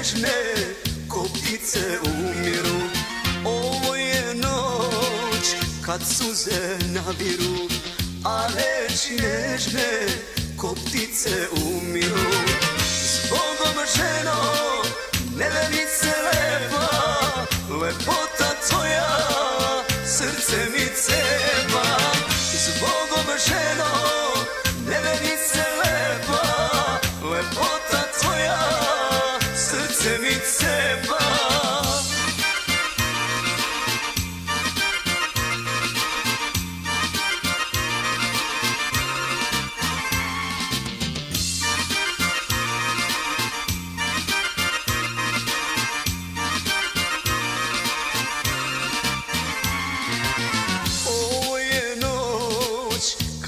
nježne ko ptice umiru. Ovo je noć kad suze nabiru, a reči nježne ko ptice umiru. Zbogom ženo, nevenice lepa, lepota tvoja srce mi cepa. Zbogom ženo, nevenice lepa, lepota tvoja srce mi cepa.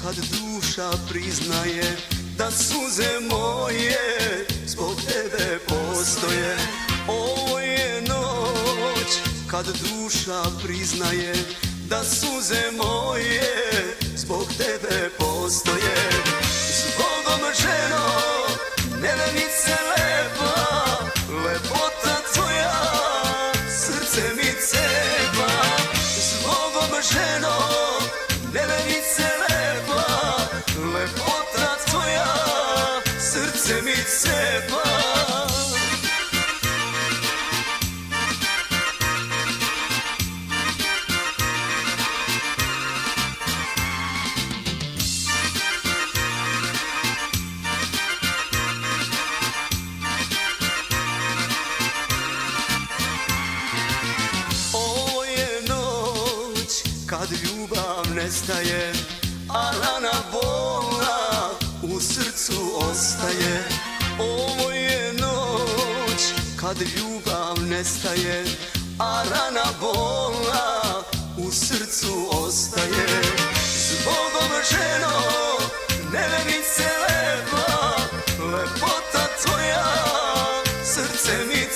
Kad duša priznaje da suze moje zbog tebe postoje. Ovo je noć kad duša priznaje da suze moje zbog tebe postoje. Zbogom ženo, nevenice lepa, lepota tvoja srce mi cepa. Zbogom ženo, nevenice lepa, lepota tvoja srce mi cepa. Ovo je noć kad ljubav nestaje, a rana bolna u srcu ostaje. Ovo je noć kad ljubav nestaje, a rana bolna u srcu ostaje. Zbogom ženo, nevenice lepa, lepota tvoja srce mi